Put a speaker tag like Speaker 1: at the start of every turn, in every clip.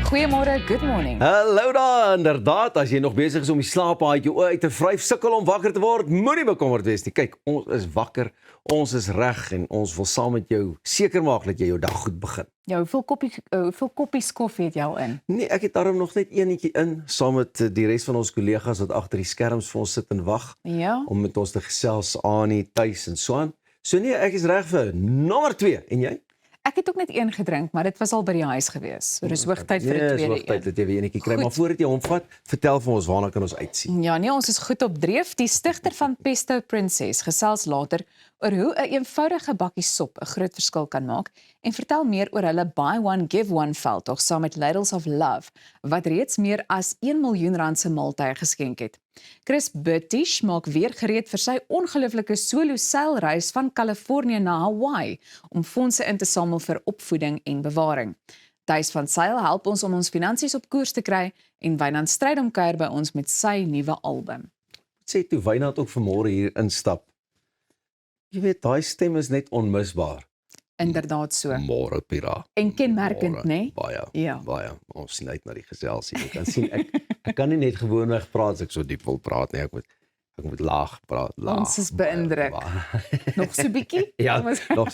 Speaker 1: Goeiemôre, good morning.
Speaker 2: Hallo daar, inderdaad, as jy nog besig is om die slaaphaadjie uit te vryf, sukkel om wakker te word, moenie bekommerd wees nie. Kyk, ons is wakker, ons is reg en ons wil saam met jou seker maak dat jy jou dag goed begin.
Speaker 1: Ja, hoeveel koppies koffie het jy al in?
Speaker 2: Nee, ek het daarom nog net eenetjie in, saam met die res van ons kollegas wat agter die skerms vir ons sit en wag,
Speaker 1: Ja.
Speaker 2: om met ons te gesels aan die tuis en so aan. So nee, ek is reg vir nommer 2, en jy?
Speaker 1: Ek het ook net een gedrink, maar dit was al by die huis gewees. So dis hoogtyd vir 'n
Speaker 2: Ja, is
Speaker 1: tweede
Speaker 2: hoogtyd
Speaker 1: een.
Speaker 2: dat jy weer eenetjie kry,
Speaker 1: Goed.
Speaker 2: maar voordat jy hom vat, vertel vir ons waarna kan ons uitsien.
Speaker 1: Ja, nee, ons is goed op dreef. Die stigter van Pesto Princess gesels later oor hoe 'n eenvoudige bakkie sop 'n groot verskil kan maak en vertel meer oor hulle Buy One Give One veldtog saam met Ladles of Love wat reeds meer as 1 miljoen rand se maaltye geskenk het. Chris Burtish maak weer gereed vir sy ongelooflike solo seilreis van Kalifornië na Hawaii om fondse in te samel vir opvoeding en bewaring. Thys van Sail help ons om ons finansies op koers te kry en Wynand Strydom kuier by ons met sy nuwe album.
Speaker 2: Sê toe Wynand ook vanmôre hier instap. Jy weet, daai stem is net onmisbaar.
Speaker 1: Inderdaad so.
Speaker 2: Môre Pira.
Speaker 1: En kenmerkend, né?
Speaker 2: Baie.
Speaker 1: Ja.
Speaker 2: Baie. Ons sien uit na die geselsie. Jy kan sien ek kan nie net gewoonweg praat as ek so diep wil praat nie. Ek moet laag praat. Laag.
Speaker 1: Ons is beïndruk. Nog so bietjie?
Speaker 2: Ja,
Speaker 1: Ons-
Speaker 2: nog.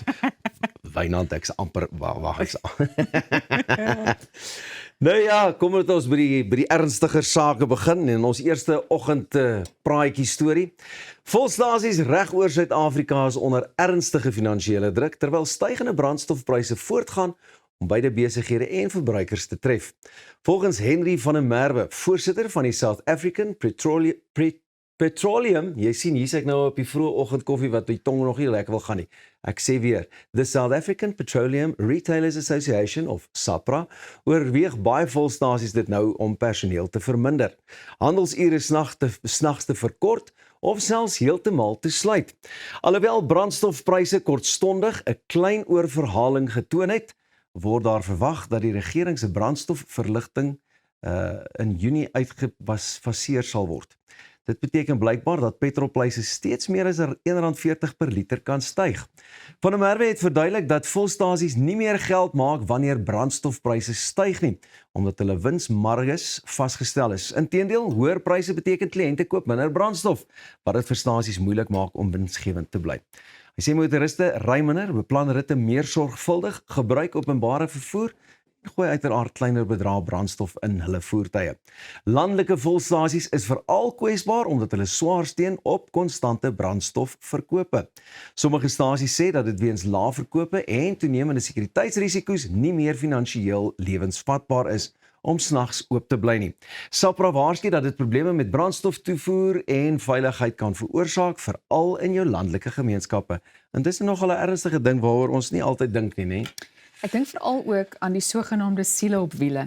Speaker 2: Wynand ek's amper wag ek's. Nou ja, kom met ons by die ernstiger sake begin en ons eerste oggend praatjie storie. Volstasies reg oor Suid-Afrika is onder ernstige finansiële druk terwyl stygende brandstofpryse voortgaan om beide besighede en verbruikers te tref. Volgens Henry van der Merwe, voorsitter van die South African Petroleum, jy sien hier sê ek nou op die vroeë oggend koffie wat die tong nog nie lekker wil gaan nie. Ek sê weer, the South African Petroleum Retailers Association of SAPRA oorweeg baie volstasies dit nou om personeel te verminder. Handelsure snags te verkort of selfs heeltemal te sluit. Alhoewel brandstofpryse kortstondig 'n klein oorverhaling getoon het, word daar verwag dat die regering se brandstofverligting in Junie uitgefaseer sal word. Dit beteken blykbaar dat petrolpryse steeds meer as R1.40 per liter kan styg. Van der Merwe het verduidelik dat volstasies nie meer geld maak wanneer brandstofpryse styg nie, omdat hulle winsmarges vasgestel is. Inteendeel, hoër pryse beteken kliënte koop minder brandstof, wat dit vir stasies moeilik maak om winsgewend te bly. Hy sê motoriste ry minder, beplan ritte meer sorgvuldig, gebruik openbare vervoer en gooi uiteraard kleiner bedrae brandstof in hulle voertuie. Landelike volstasies is veral kwesbaar omdat hulle swaar steun op konstante brandstofverkope. Sommige stasies sê dat dit weens lae verkope en toenemende sekuriteitsrisiko's nie meer finansiëel lewensvatbaar is om snags oop te bly nie. SAPRA waarsku dat dit probleme met brandstoftoevoer en veiligheid kan veroorsaak, veral in jou landelike gemeenskappe. En dis nogal 'n ernstige ding waaroor ons nie altyd dink nie, né?
Speaker 1: Ek dink veral ook aan die sogenaamde siele op wiele.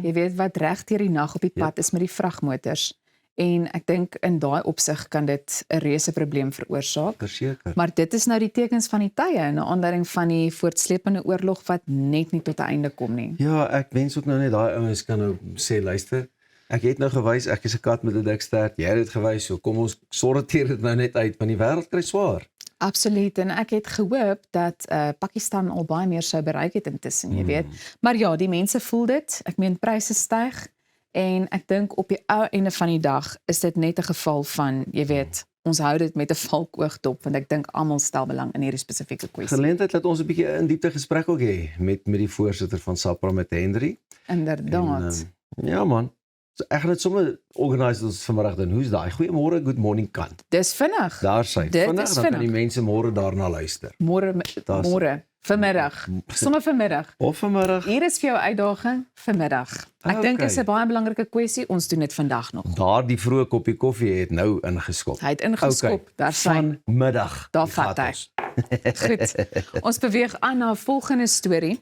Speaker 1: Jy weet wat reg deur die nag op die pad is met die vragmotors. En ek dink in daai opsig kan dit 'n reuse probleem veroorsaak.
Speaker 2: Verseker.
Speaker 1: Maar dit is nou die tekens van die tye in 'n aanleiding van die voortsleepende oorlog wat net nie tot 'n einde kom nie.
Speaker 2: Ja, ek wens ook nou net daai ouens kan nou sê, luister, ek het nou gewys, ek is 'n kat met 'n dik stert, jy het dit gewys, so kom ons sorteer dit nou net uit, want die wêreld kry swaar.
Speaker 1: Absoluut, en ek het gehoop dat Pakistan al baie meer sou bereik het intussen, jy weet. Maar ja, die mense voel dit. Ek meen pryse styg en ek dink op die ou einde van die dag is dit net 'n geval van, jy weet, ons hou dit met 'n valkoog dop want ek dink almal stel belang in hierdie spesifieke kwessie.
Speaker 2: Geleentheid dat ons 'n bietjie in diepte gesprek ook hê met die voorsitter van SAPRA met Henry.
Speaker 1: Inderdaad.
Speaker 2: Ja man. So ek gaan dit sommer organiseer ons vanmiddag dan. Hoe's daai? Goeiemôre, good morning kan.
Speaker 1: Dis vinnig.
Speaker 2: Daar sy.
Speaker 1: Dit
Speaker 2: Vandag
Speaker 1: is
Speaker 2: dan kan
Speaker 1: vinnig.
Speaker 2: die mense môre daarna luister.
Speaker 1: Môre, vanmiddag. Sommer vanmiddag.
Speaker 2: Of vanmiddag.
Speaker 1: Hier is vir jou uitdaging vanmiddag. Ek dink dit is 'n baie belangrike kwessie. Ons doen dit vandag nog.
Speaker 2: Daardie vroeë koppie koffie het nou ingeskop.
Speaker 1: Hy het ingeskop. Daar sy.
Speaker 2: Vanmiddag.
Speaker 1: Daar
Speaker 2: Die
Speaker 1: vat
Speaker 2: gat
Speaker 1: hy.
Speaker 2: ons.
Speaker 1: Goed. Ons beweeg aan na 'n volgende storie.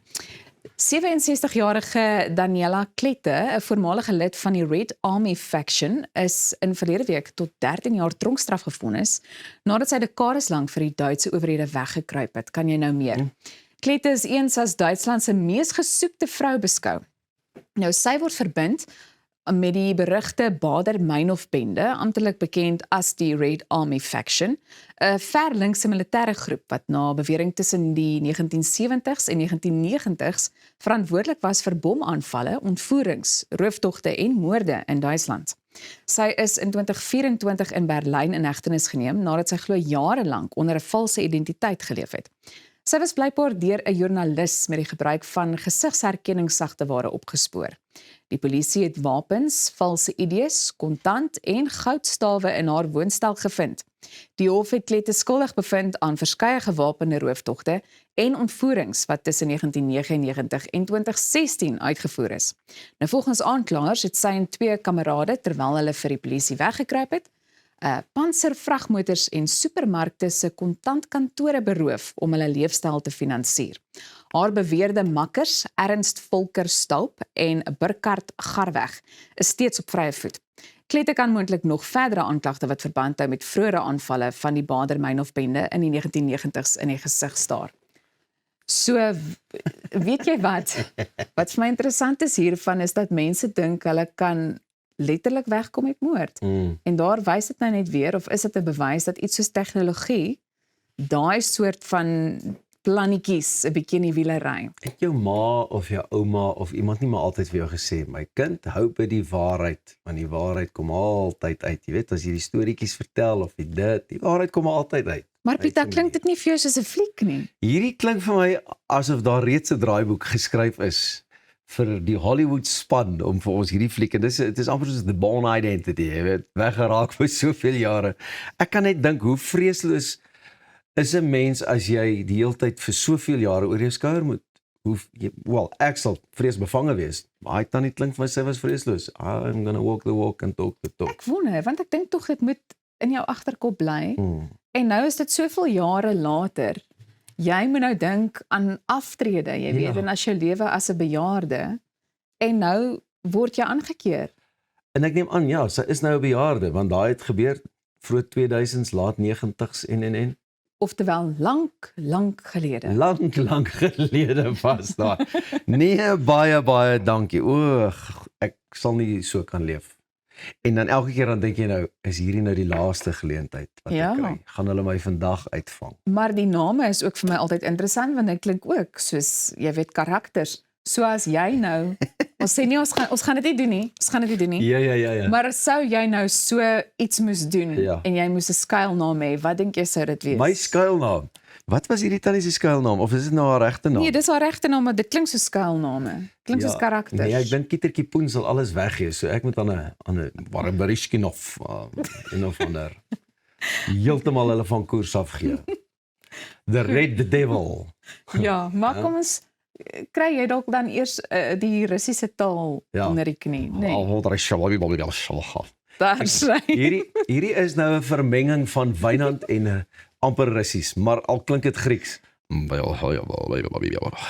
Speaker 1: 67-jarige Daniela Klette, 'n voormalige lid van die Red Army faction, is in verlede week tot 13 jaar tronkstraf gevonnis nadat sy dekades lank vir die Duitse owerhede weggekruip het. Kan jy nou meer? Klette is eens as Duitsland se mees gesoekte vrou beskou. Nou sy word verbind met die berugte Baader-Meinhof-bende, amptelik bekend as die Red Army Faction, 'n verlinkse militêre groep wat na bewering tussen die 1970s en 1990s verantwoordelik was vir bomaanvalle, ontvoerings, rooftogte en moorde in Duitsland. Sy is in 2024 in Berlyn in hegtenis geneem nadat sy glo jare lank onder 'n valse identiteit geleef het. Sy was blykbaar deur 'n joernalis met die gebruik van gesigsherkenningssagteware opgespoor. Die polisie het wapens, valse ID's, kontant en goudstawe in haar woonstel gevind. Die hof het Klette skuldig bevind aan verskeie gewapende rooftogte en ontvoerings wat tussen 1999 en 2016 uitgevoer is. Nou volgens aanklaers het sy en 2 kamerade terwyl hulle vir die polisie weggekruip het, panservragmotors en supermarkte se kontantkantore beroof om hulle leefstyl te finansier. Haar beweerde makkers, Ernst Volker Staup en Burkhard Garweg, is steeds op vrye voet. Klette kan moontlik nog verdere aanklagte wat verband hou met vroeëre aanvalle van die Baader-Meinhof-bende in die 1990s in die gesig staar. So, weet jy wat? Wat vir my interessant is hiervan is dat mense dink hulle kan letterlik wegkom met moord. En daar wys dit nou net weer, of is dit 'n bewys dat iets soos tegnologie, daai soort van plannetjies 'n bietjie in die wiele ry.
Speaker 2: Het jou ma of jou ouma of iemand nie maar altyd vir jou gesê, my kind, hou by die waarheid, want die waarheid kom altyd uit. Jy weet, as jy die storieetjies vertel of die waarheid kom altyd uit.
Speaker 1: Maar Pieter, klink dit nie vir jou soos 'n fliek nie?
Speaker 2: Hierdie klink vir my asof daar reeds 'n draaiboek geskryf is vir die Hollywood span om vir ons hierdie fliek, en dit is amper soos The Bourne Identity, jy weet, weggeraak vir soveel jare. Ek kan net dink hoe vreesloos is 'n mens as jy die hele tyd vir soveel jare oor jou skouer moet. Ek sal vreesbevange wees, maar hy tannie klink vir my sy was vreesloos. I'm gonna walk the walk and talk the talk.
Speaker 1: Ek wonder, want ek dink tog dit moet in jou agterkop bly. En nou is dit soveel jare later. Jy moet nou dink aan aftrede, jy weet, en as jou lewe as 'n bejaarde, en nou word jy aangekeer.
Speaker 2: En ek neem aan, ja, sy is nou 'n bejaarde, want daai het gebeur vroeg 2000s, laat 90s en.
Speaker 1: Oftewel, lank gelede.
Speaker 2: Lank gelede was daar. Nee, baie dankie. Ek sal nie so kan leef. En dan elke keer dan dink jy nou, is hierdie nou die laaste geleentheid wat ek kry? Gaan hulle my vandag uitvang?
Speaker 1: Maar die name is ook vir my altyd interessant, want dit klink ook soos, jy weet, karakters. So as jy nou, ons sê nie, ons gaan dit nie doen nie.
Speaker 2: Ja.
Speaker 1: Maar sou jy nou so iets moes doen, en jy moes 'n skuilnaam hê, wat dink jy sou dit wees?
Speaker 2: My skuilnaam? Wat was hierdie tannie se skuilnaam? Of is dit nou haar regte naam?
Speaker 1: Nee, dis haar regte naam, maar dit klink soos skuilname. Klink soos karakters.
Speaker 2: Nee, ek dink Kietertjie Poen sal alles weggee, so ek moet aan 'n Barbarischkin of ander heeltemal hulle van koers afgee. The Red Devil.
Speaker 1: Ja, maar kom ons kry jy dalk dan eers die Russiese taal onder die knie, nee. Daar sê.
Speaker 2: Hierdie is nou 'n vermenging van Wynand en amper Russies, maar al klink dit Grieks.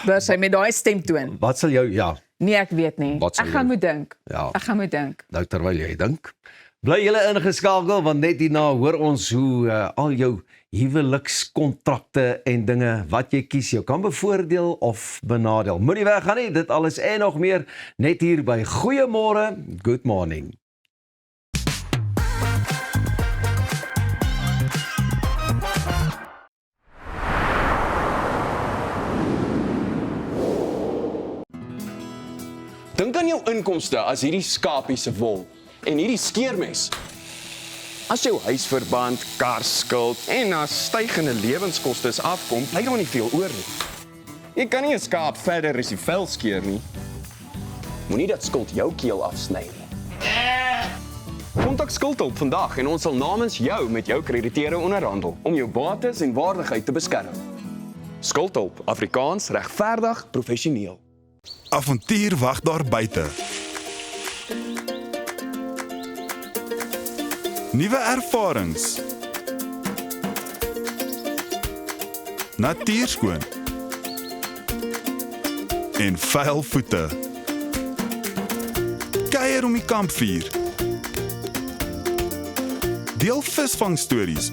Speaker 1: Daar sê met daai stemtoon.
Speaker 2: Wat sal jou,
Speaker 1: Nee, ek weet nie. Ek gaan moet dink. Ek gaan moet dink.
Speaker 2: Nou terwyl jy dink, bly julle ingeskakel, want net hierna hoor ons hoe al jou huwelikskontrakte en dinge wat jy kies jou kan bevoordeel of benadeel. Moenie weggaan nie, dit alles en nog meer net hier by Goeiemôre, Good Morning.
Speaker 3: Dink aan jou inkomste as hierdie skapie se wol en hierdie skeermes. As jou huisverband, karskuld en as stygende lewenskoste afkom, bly daar nie veel oor nie. Jy kan nie 'n skaap verder as die vel skeer nie. Moenie dat skuld jou keel afsny nie. Kontak Skuldhulp vandag en ons sal namens jou met jou krediteure onderhandel om jou bates en waardigheid te beskerm. Skuldhulp, Afrikaans, regverdig, professioneel.
Speaker 4: Avontuur wag daar buite. Nuwe ervarings. Natuurskoon. En vuil voete. Kuier om die kampvuur. Deel visvangstories.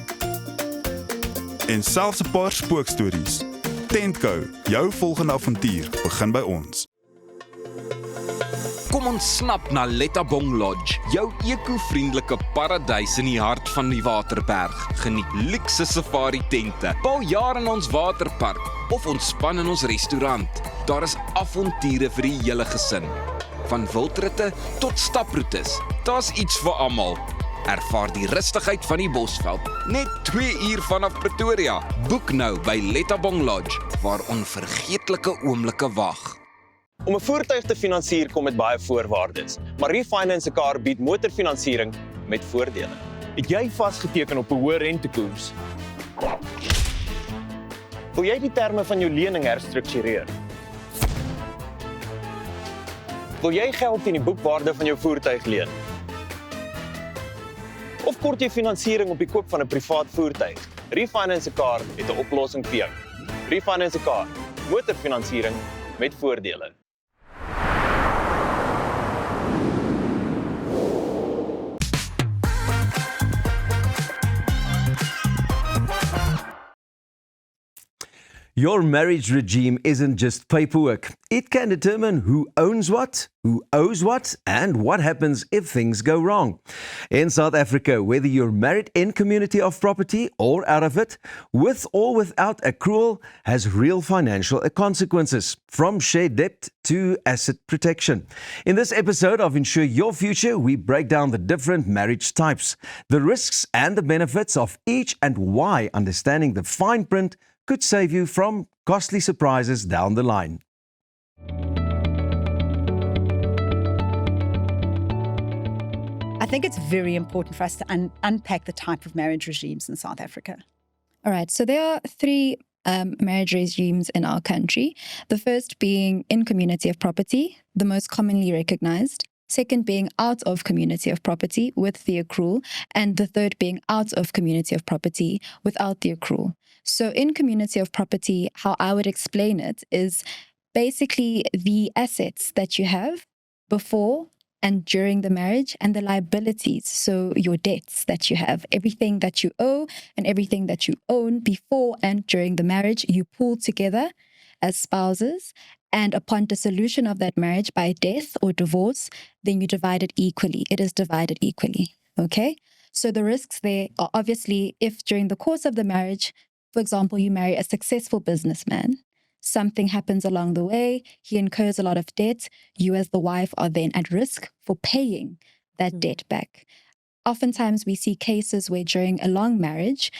Speaker 4: En selfs 'n paar spookstories. Tentco, jou volgende avontuur begin by ons.
Speaker 5: Kom ontsnap na Lettabong Lodge, jou eko-vriendelike paradys in die hart van die Waterberg. Geniet luukse safari tente, bou jaar in ons waterpark of ontspan in ons restaurant. Daar is avonture vir die hele gesin. Van wildritte tot staproetes, daar's iets vir almal. Ervaar die rustigheid van die Bosveld, net 2 uur vanaf Pretoria. Boek nou by Lettabong Lodge, waar onvergeetlike oomblikke wag.
Speaker 6: Om 'n voertuig te finansier kom met baie voorwaardes, maar Refinance 'n Car bied motorfinansiering met voordele.
Speaker 7: Het jy vasgeteken op 'n hoë rentekoers?
Speaker 6: Wil jy die terme van jou lening herstruktureer? Wil jy geld teen die boekwaarde van jou voertuig leen? Of kort jy finansiering op die koop van 'n privaat voertuig? Refinance 'n Car het 'n oplossing vir jou. Refinance 'n Car, motorfinansiering met voordele.
Speaker 2: Your marriage regime isn't just paperwork. It can determine who owns what, who owes what, and what happens if things go wrong. In South Africa, whether you're married in community of property or out of it, with or without accrual, has real financial consequences, from shared debt to asset protection. In this episode of Insure Your Future, we break down the different marriage types, the risks and the benefits of each, and why understanding the fine print could save you from costly surprises down the line.
Speaker 8: I think it's very important for us to unpack the type of marriage regimes in South Africa.
Speaker 9: All right, so there are 3 marriage regimes in our country. The first being in community of property, the most commonly recognized. Second being out of community of property with the accrual. And the third being out of community of property without the accrual. So in community of property, how I would explain it is basically the assets that you have before and during the marriage, and the liabilities, so your debts that you have, everything that you owe and everything that you own before and during the marriage, you pool together as spouses, and upon dissolution of that marriage by death or divorce, then you divide it equally. It is divided equally, okay? So the risks there are obviously if during the course of the marriage, for example, you marry a successful businessman, something happens along the way, he incurs a lot of debt, you as the wife are then at risk for paying that debt back. Oftentimes we see cases where during a long marriage,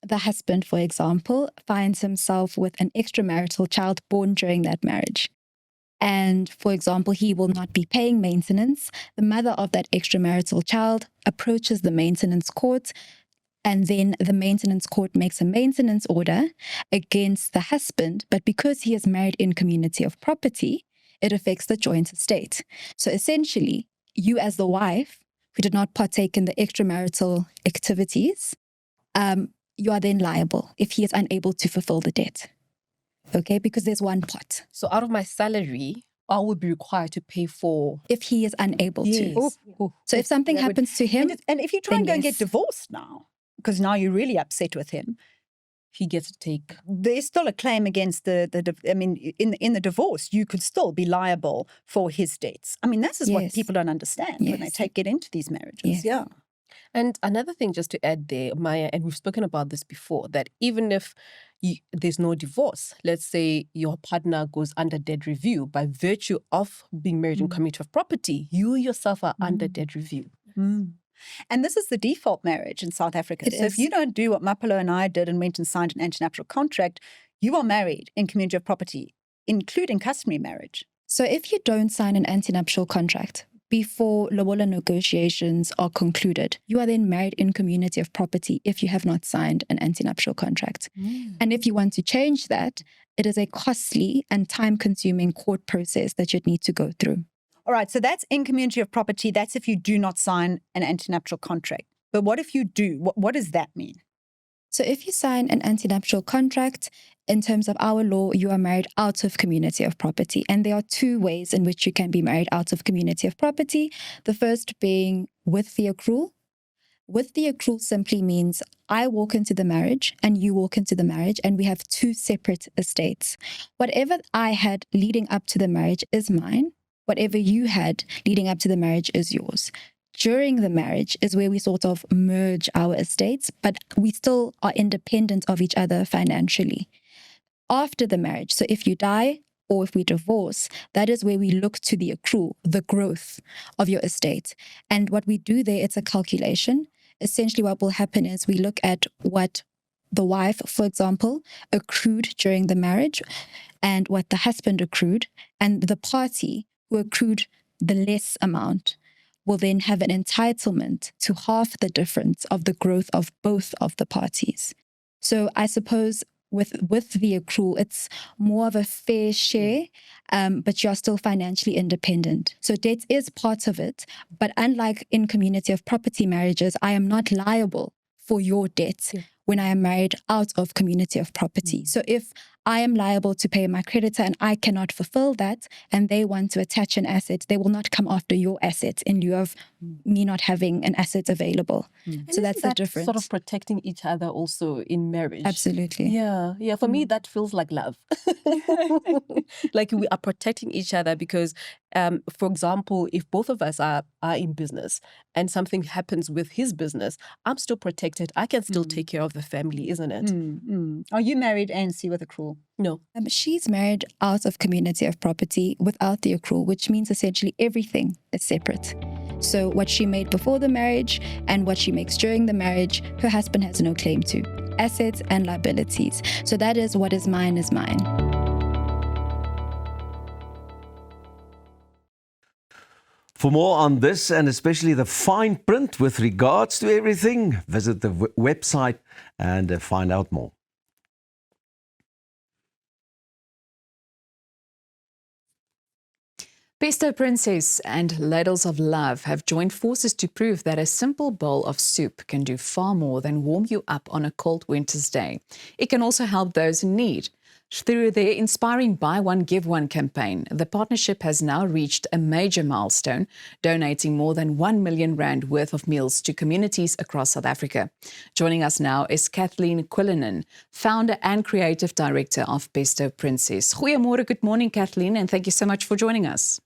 Speaker 9: the husband, for example, finds himself with an extramarital child born during that marriage. And, for example, he will not be paying maintenance. The mother of that extramarital child approaches the maintenance court, and then the maintenance court makes a maintenance order against the husband, but because he is married in community of property, it affects the joint estate. So essentially, you as the wife, who did not partake in the extramarital activities, you are then liable if he is unable to fulfill the debt. Okay, because there's one pot.
Speaker 10: So out of my salary, I would be required to pay for...
Speaker 9: If he is unable
Speaker 10: Yes.
Speaker 9: to. So if something happens to him,
Speaker 8: And if you try and go
Speaker 9: then
Speaker 8: and get
Speaker 9: yes.
Speaker 8: divorced now, because now you're really upset with him,
Speaker 10: He gets to take...
Speaker 8: there's still a claim against in the divorce, you could still be liable for his debts. I mean, this is what
Speaker 9: Yes.
Speaker 8: people don't understand when they
Speaker 9: Yes.
Speaker 8: get into these marriages.
Speaker 9: Yes.
Speaker 8: Yeah.
Speaker 10: And another thing just to add there, Maya, and we've spoken about this before, that even if there's no divorce, let's say your partner goes under debt review, by virtue of being married in community of property, you yourself are under debt review.
Speaker 8: And this is the default marriage in South Africa.
Speaker 9: It
Speaker 8: So if
Speaker 9: is.
Speaker 8: you don't do what Mapolo and I did and went and signed an antinuptial contract, you are married in community of property, including customary marriage.
Speaker 9: So if you don't sign an antenuptial contract before lobola negotiations are concluded, you are then married in community of property if you have not signed an antenuptial contract. And if you want to change that, it is a costly and time-consuming court process that you'd need to go through.
Speaker 8: All right, so that's in community of property. That's if you do not sign an antinuptial contract. But what if you do? What does that mean?
Speaker 9: So if you sign an antenuptial contract, in terms of our law, you are married out of community of property. And there are 2 ways in which you can be married out of community of property. The first being with the accrual. With the accrual simply means I walk into the marriage and you walk into the marriage and we have 2 separate estates. Whatever I had leading up to the marriage is mine. whatever you had leading up to the marriage is yours. During the marriage is where we sort of merge our estates, but we still are independent of each other financially. After the marriage, so if you die or if we divorce, that is where we look to the accrual, the growth of your estate. And what we do there, it's a calculation. Essentially what will happen is we look at what the wife, for example, accrued during the marriage and what the husband accrued, and the party who accrued the less amount will then have an entitlement to half the difference of the growth of both of the parties. So I suppose with the accrual, it's more of a fair share, but you're still financially independent. So debt is part of it, but unlike in community of property marriages, I am not liable for your debt when I am married out of community of property. So if I am liable to pay my creditor and I cannot fulfill that, and they want to attach an asset, they will not come after your asset in lieu of me not having an asset available. So that's the difference.
Speaker 10: Sort of protecting each other also in marriage.
Speaker 9: Absolutely.
Speaker 10: Yeah. For me, that feels like love. Like we are protecting each other because, for example, if both of us are in business and something happens with his business, I'm still protected. I can still take care of the family, isn't it?
Speaker 8: Are you married, ANC, with accrual?
Speaker 10: No.
Speaker 9: She's married out of community of property without the accrual, which means essentially everything is separate. So what she made before the marriage and what she makes during the marriage, her husband has no claim to. Assets and liabilities. So that is what is mine is mine.
Speaker 2: For more on this and especially the fine print with regards to everything, visit the website and find out more.
Speaker 1: Pesto Princess and Ladles of Love have joined forces to prove that a simple bowl of soup can do far more than warm you up on a cold winter's day. It can also help those in need. Through their inspiring Buy One, Give One campaign, the partnership has now reached a major milestone, donating more than R1 million worth of meals to communities across South Africa. Joining us now is Kathleen Quillinan, founder and creative director of Pesto Princess. Goeiemôre, good morning, Kathleen, and thank you so much for joining us.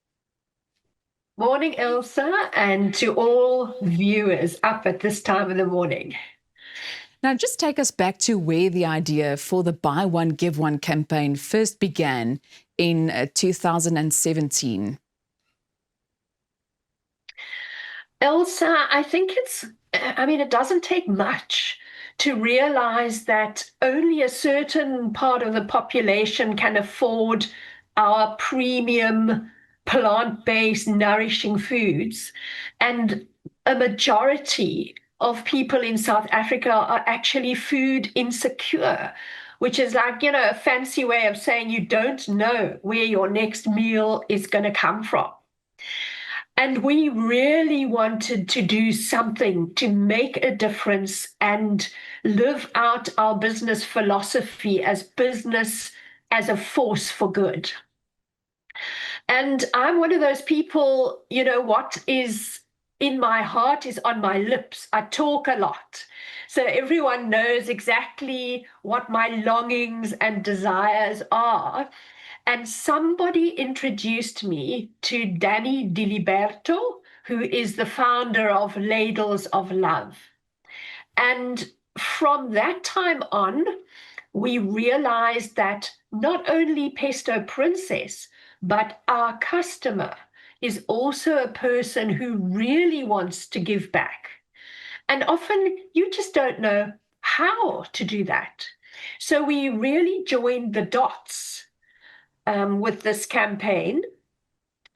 Speaker 11: Morning, Elsa, and to all viewers up at this time of the morning.
Speaker 1: Now, just take us back to where the idea for the Buy One, Give One campaign first began in 2017.
Speaker 11: Elsa, I think it doesn't take much to realize that only a certain part of the population can afford our premium plant-based nourishing foods, and a majority of people in South Africa are actually food insecure, which is like, a fancy way of saying you don't know where your next meal is going to come from. And we really wanted to do something to make a difference and live out our business philosophy as business as a force for good. And I'm one of those people, what is in my heart is on my lips. I talk a lot. So everyone knows exactly what my longings and desires are. And somebody introduced me to Danny Diliberto, who is the founder of Ladles of Love. And from that time on, we realized that not only Pesto Princess, but our customer is also a person who really wants to give back. And often you just don't know how to do that. So we really joined the dots with this campaign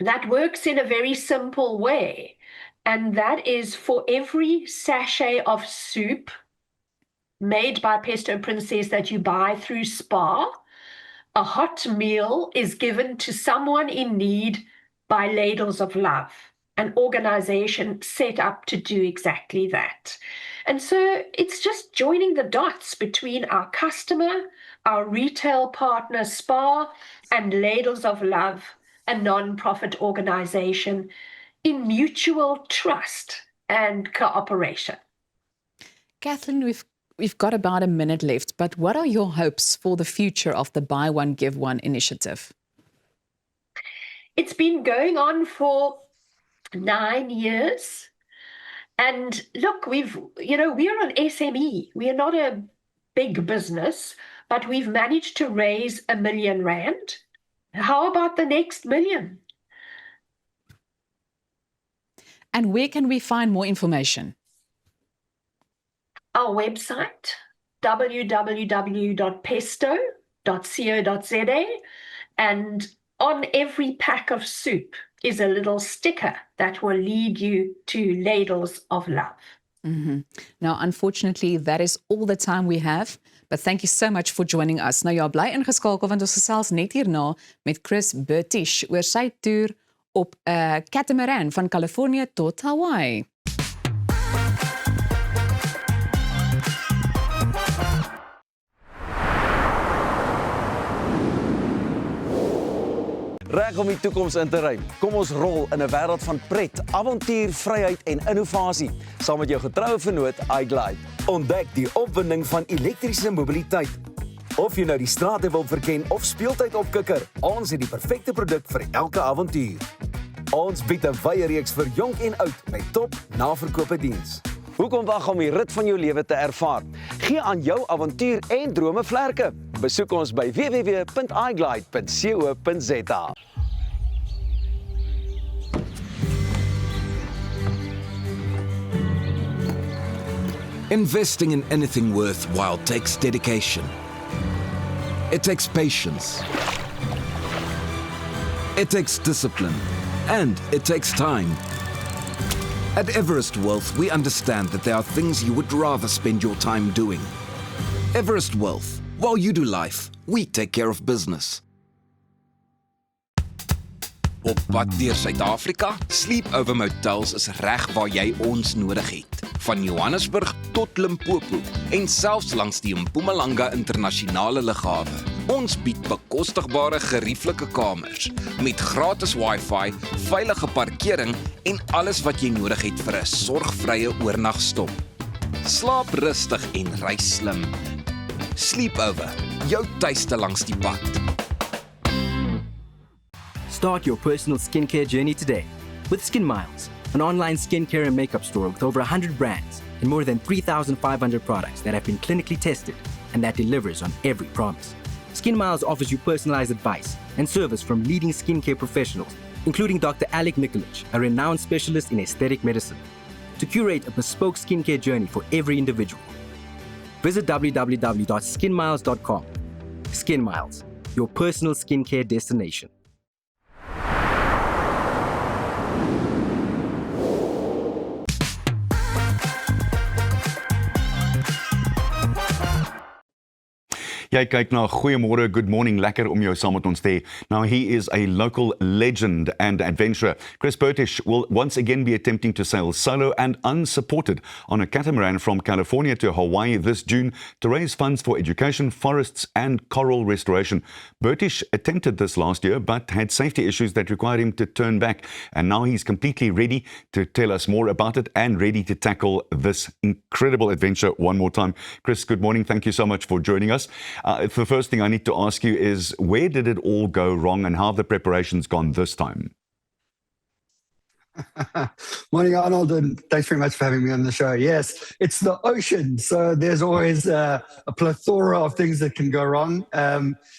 Speaker 11: that works in a very simple way. And that is for every sachet of soup made by Pesto Princess that you buy through SPAR, a hot meal is given to someone in need by Ladles of Love, an organization set up to do exactly that. And so it's just joining the dots between our customer, our retail partner SPAR, and Ladles of Love, a non-profit organization, in mutual trust and cooperation.
Speaker 1: Kathleen, we've got about a minute left, but what are your hopes for the future of the Buy One, Give One initiative?
Speaker 11: It's been going on for 9 years. And look, we're an SME. We are not a big business, but we've managed to raise R1 million. How about the next million?
Speaker 1: And where can we find more information?
Speaker 11: Our website, www.pesto.co.za, and on every pack of soup is a little sticker that will lead you to Ladles of Love.
Speaker 1: Now, unfortunately, that is all the time we have. But thank you so much for joining us. Nou ja, bly ingeskakel want ons gesels net hierna met Chris Burtish oor sy toer op 'n catamaran van Kalifornië tot Hawaii.
Speaker 2: Reg om die toekoms in te ruim. Kom ons rol in 'n wêreld van pret, avontuur, vryheid en innovasie. Saam met jou getroue vennoot iGlide. Ontdek die opwinding van elektriese mobiliteit. Of jy nou die strate wil verken of speeltyd opkikker, ons het die perfekte produk vir elke avontuur. Ons bied 'n wye reeks vir jonk en oud met top naverkope diens. Hoekom wag om die rit van jou lewe te ervaar? Gee aan jou avontuur en drome vlerke. Besoek ons by www.iglide.co.za.
Speaker 5: Investing in anything worthwhile takes dedication. It takes patience. It takes discipline. And it takes time. At Everest Wealth, we understand that there are things you would rather spend your time doing. Everest Wealth, while you do life, we take care of business. Op pad deur Suid-Afrika, Sleepover Motels is reg waar jy ons nodig het. Van Johannesburg tot Limpopo en selfs langs die Mpumalanga internasionale lughawe. Ons bied bekostigbare gerieflike kamers met gratis Wi-Fi, veilige parkering en alles wat jy nodig het vir 'n sorgvrye oornagstop. Slaap rustig en reis slim. Sleepover, jou tuiste langs die pad.
Speaker 12: Start your personal skincare journey today with Skin Miles, an online skincare and makeup store with over 100 brands and more than 3,500 products that have been clinically tested and that delivers on every promise. Skin Miles offers you personalized advice and service from leading skincare professionals, including Dr. Alec Nikolic, a renowned specialist in aesthetic medicine, to curate a bespoke skincare journey for every individual. Visit www.skinmiles.com. Skin Miles, your personal skincare destination.
Speaker 4: Jy kyk na Goeiemôre, Good Morning, lekker om jou saam met ons te hê. Now he is a local legend and adventurer. Chris Burtish will once again be attempting to sail solo and unsupported on a catamaran from California to Hawaii this June to raise funds for education, forests and coral restoration. Burtish attempted this last year but had safety issues that required him to turn back, and now he's completely ready to tell us more about it and ready to tackle this incredible adventure one more time. Chris, good morning. Thank you so much for joining us. The first thing I need to ask you is, where did it all go wrong and how have the preparations gone this time?
Speaker 13: Morning, Arnold, and thanks very much for having me on the show. Yes, it's the ocean, so there's always a plethora of things that can go wrong.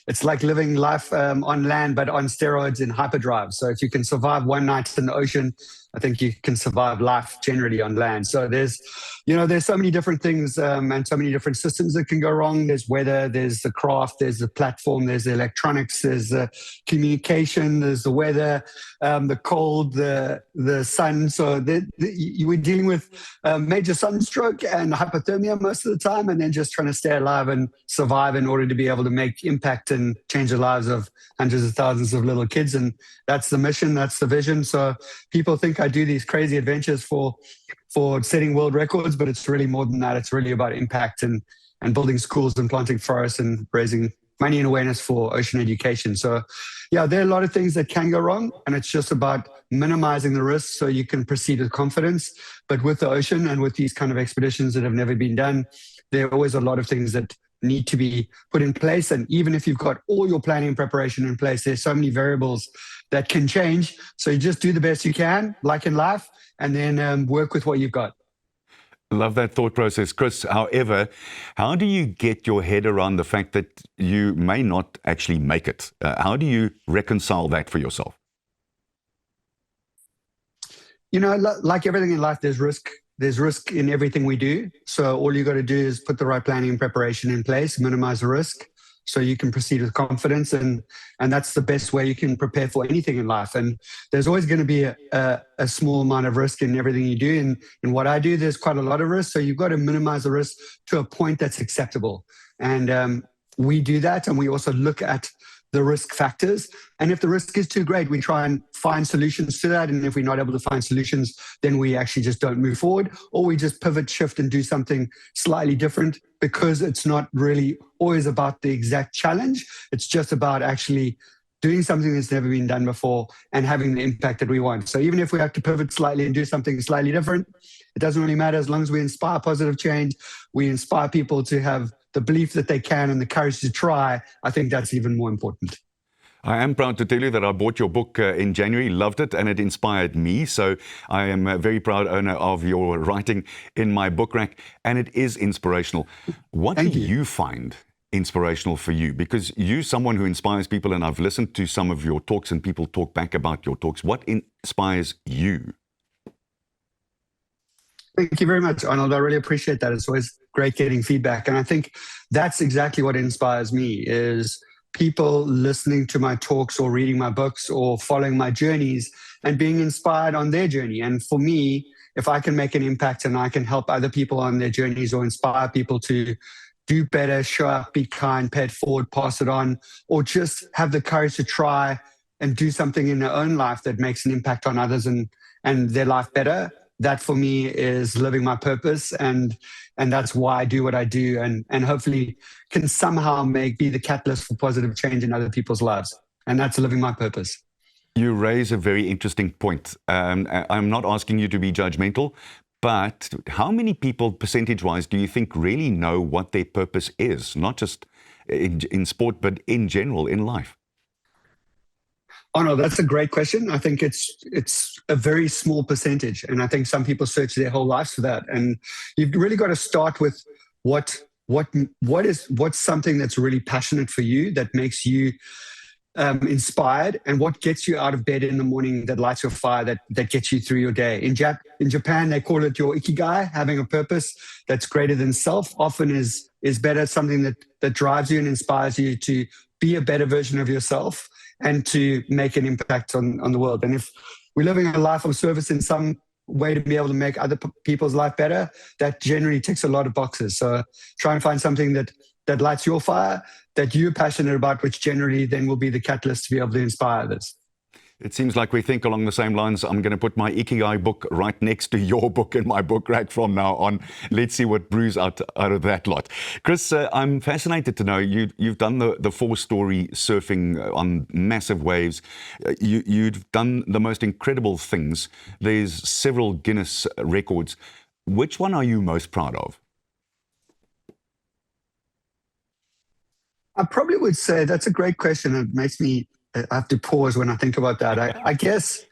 Speaker 13: It's like living life on land, but on steroids in hyperdrive. So if you can survive one night in the ocean, I think you can survive life generally on land. So there's so many different things and so many different systems that can go wrong. There's weather, there's the craft, there's the platform, there's the electronics, there's the communication, there's the weather, the cold, the sun. So you were dealing with major sunstroke and hypothermia most of the time, and then just trying to stay alive and survive in order to be able to make impact and change the lives of hundreds of thousands of little kids. And that's the mission, that's the vision. So people think I do these crazy adventures for setting world records, but it's really more than that. It's really about impact and building schools and planting forests and raising money and awareness for ocean education. So yeah, there are a lot of things that can go wrong, and it's just about minimizing the risks so you can proceed with confidence. But with the ocean and with these kind of expeditions that have never been done, there are always a lot of things that need to be put in place. And even if you've got all your planning and preparation in place, there's so many variables that can change. So you just do the best you can, like in life, and then work with what you've got.
Speaker 4: Love that thought process, Chris. However, how do you get your head around the fact that you may not actually make it? How do you reconcile that for yourself?
Speaker 13: You know, like everything in life, there's risk. There's risk in everything we do. So all you got to do is put the right planning and preparation in place, minimize the risk, so you can proceed with confidence. And that's the best way you can prepare for anything in life. And there's always going to be a small amount of risk in everything you do. And in what I do, there's quite a lot of risk. So you've got to minimize the risk to a point that's acceptable. And we do that. And we also look at the risk factors. And if the risk is too great, we try and find solutions to that. And if we're not able to find solutions, then we actually just don't move forward, or we just pivot, shift, and do something slightly different, because it's not really always about the exact challenge. It's just about actually doing something that's never been done before and having the impact that we want. So even if we have to pivot slightly and do something slightly different, it doesn't really matter, as long as we inspire positive change, we inspire people to have the belief that they can and the courage to try. I think that's even more important.
Speaker 4: I am proud to tell you that I bought your book in January, loved it, and it inspired me. So I am a very proud owner of your writing in my book rack, and it is inspirational. What do you find inspirational for you? Because you're someone who inspires people, and I've listened to some of your talks and people talk back about your talks. What inspires you?
Speaker 13: Thank you very much, Arnold. I really appreciate that. It's always great getting feedback. And I think that's exactly what inspires me, is people listening to my talks or reading my books or following my journeys and being inspired on their journey. And for me, if I can make an impact and I can help other people on their journeys or inspire people to do better, show up, be kind, pay it forward, pass it on, or just have the courage to try and do something in their own life that makes an impact on others and their life better, that for me is living my purpose, and that's why I do what I do, and hopefully can somehow be the catalyst for positive change in other people's lives. And that's living my purpose.
Speaker 4: You raise a very interesting point. I'm not asking you to be judgmental, but how many people, percentage-wise, do you think really know what their purpose is? Not just in sport, but in general, in life?
Speaker 13: Oh, no, that's a great question. I think it's a very small percentage. And I think some people search their whole lives for that. And you've really got to start with what's something that's really passionate for you, that makes you inspired, and what gets you out of bed in the morning, that lights your fire, that gets you through your day. In Japan, they call it your ikigai, having a purpose that's greater than self, often is better, something that drives you and inspires you to be a better version of yourself and to make an impact on the world. And if we're living a life of service in some way to be able to make other people's life better, that generally ticks a lot of boxes. So try and find something that lights your fire, that you're passionate about, which generally then will be the catalyst to be able to inspire others.
Speaker 4: It seems like we think along the same lines. I'm going to put my Ikigai book right next to your book in my book rack from now on. Let's see what brews out of that lot. Chris, I'm fascinated to know you've done the 4-story surfing on massive waves. You've done the most incredible things. There's several Guinness records. Which one are you most proud of?
Speaker 13: I probably would say that's a great question. It makes me I have to pause when I think about that. I guess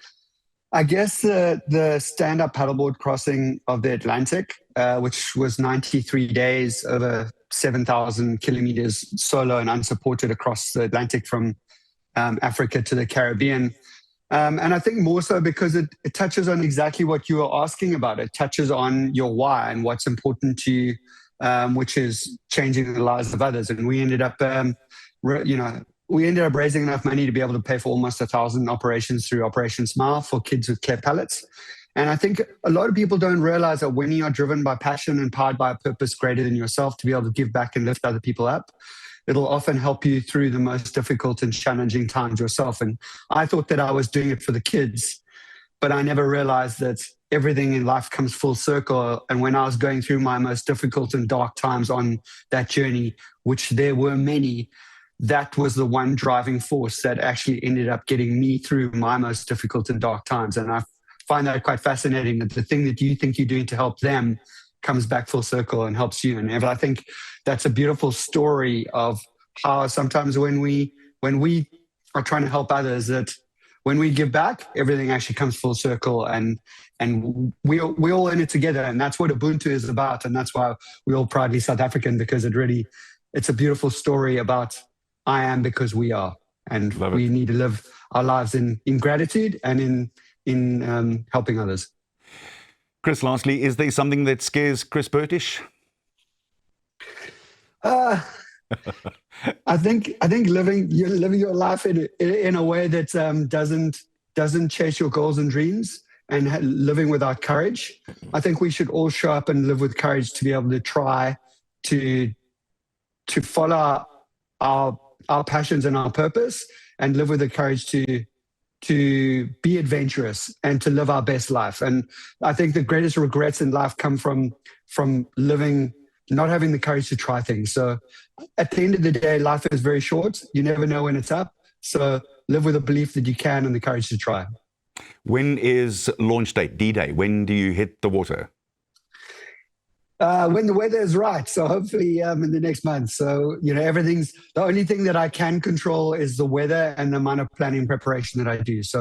Speaker 13: the stand-up paddleboard crossing of the Atlantic, which was 93 days over 7,000 kilometers solo and unsupported across the Atlantic from Africa to the Caribbean. And I think more so because it touches on exactly what you were asking about. It touches on your why and what's important to you, which is changing the lives of others. And we ended up, we ended up raising enough money to be able to pay for almost 1,000 operations through Operation Smile for kids with cleft palates. And I think a lot of people don't realize that when you are driven by passion and powered by a purpose greater than yourself to be able to give back and lift other people up, it'll often help you through the most difficult and challenging times yourself. And I thought that I was doing it for the kids, but I never realized that everything in life comes full circle. And when I was going through my most difficult and dark times on that journey, which there were many, that was the one driving force that actually ended up getting me through my most difficult and dark times. And I find that quite fascinating, that the thing that you think you're doing to help them comes back full circle and helps you. And I think that's a beautiful story of how sometimes when we are trying to help others, that when we give back, everything actually comes full circle, and we all in it together. And that's what Ubuntu is about. And that's why we're all proudly South African, because it's a beautiful story about I am because we are. And we need to live our lives in gratitude and in helping others.
Speaker 4: Chris, lastly, is there something that scares Chris Burtish?
Speaker 13: I think living your life in a way that doesn't chase your goals and dreams, and living without courage. I think we should all show up and live with courage to be able to try to follow our passions and our purpose, and live with the courage to be adventurous and to live our best life. And I think the greatest regrets in life come from not having the courage to try things. So at the end of the day, life is very short. You never know when it's up. So live with a belief that you can and the courage to try.
Speaker 4: When is launch date, D-Day? When do you hit the water?
Speaker 13: When the weather is right. So hopefully in the next month. So, the only thing that I can control is the weather and the amount of planning and preparation that I do. So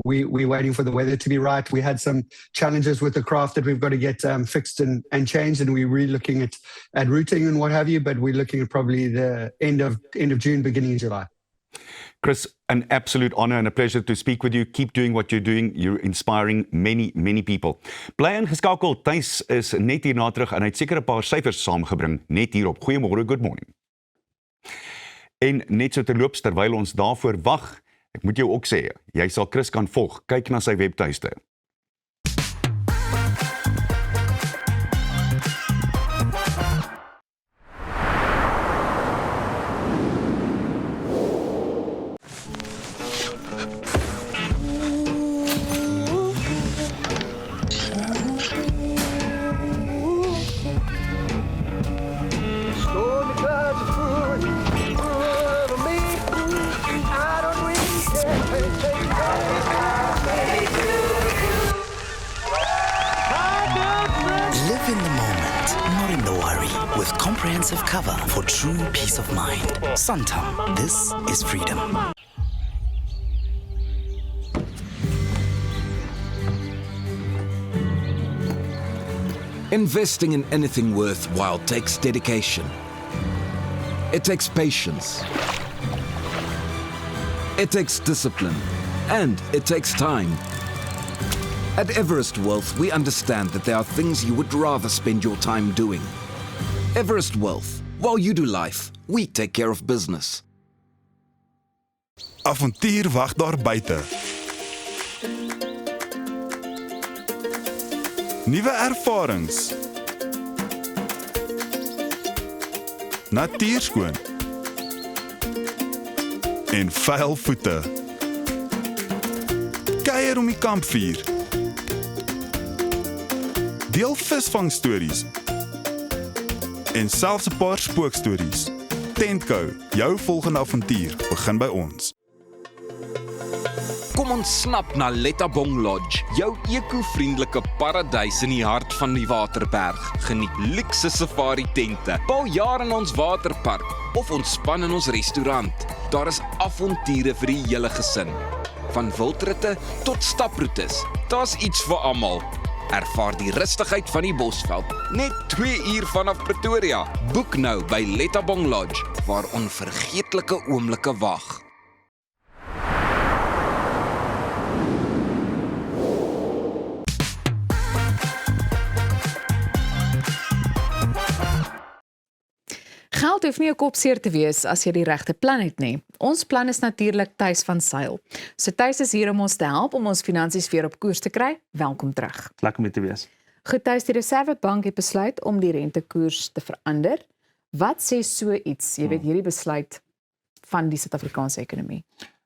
Speaker 13: we're waiting for the weather to be right. We had some challenges with the craft that we've got to get fixed and changed. And we're really looking at routing and what have you, but we're looking at probably the end of June, beginning of July.
Speaker 4: Chris, an absolute honor and a pleasure to speak with you. Keep doing what you're doing. You're inspiring many, many people. Bly ingeskakel. Thys is net hierna terug en hy het seker 'n paar syfers saamgebring net hier op Goeiemôre, good morning. En net so terloops terwyl ons daarvoor wag, ek moet jou ook sê, jy sal Chris kan volg. Kyk na sy webtuiste.
Speaker 14: Comprehensive cover for true peace of mind. Santam, this is freedom.
Speaker 5: Investing in anything worthwhile takes dedication. It takes patience. It takes discipline. And it takes time. At Everest Wealth, we understand that there are things you would rather spend your time doing. Everest Wealth. While you do life, we take care of business.
Speaker 15: Avontuur wag daar buite. Nuwe ervarings. Natuurskoon. En vuil voete. Kuier om die kampvuur. Deel visvangstories. En selfs 'n paar spookstories. Tentco, jou volgende avontuur begin by ons.
Speaker 5: Kom ons snap na Lettabong Lodge, jou eko-vriendelike paradys in die hart van die Waterberg. Geniet luukse safari tente, bou jaar in ons waterpark of ontspan in ons restaurant. Daar is avonture vir die hele gesin. Van wildritte tot staproetes, daar's iets vir almal. Ervaar die rustigheid van die Bosveld, net 2 uur vanaf Pretoria. Boek nou by Lettabong Lodge, waar onvergeetlike oomblikke wag.
Speaker 1: Geld hoef nie 'n kopseer te wees as jy die regte plan het nie. Ons plan is natuurlik Thys van Sail. So Thys is hier om ons te help om ons finansies weer op koers te kry. Welkom terug.
Speaker 16: Lekker om te wees.
Speaker 1: Goed, Thys, die Reserwebank het besluit om die rentekoers te verander. Wat sê so iets, jy weet, hierdie besluit van die Suid-Afrikaanse ekonomie?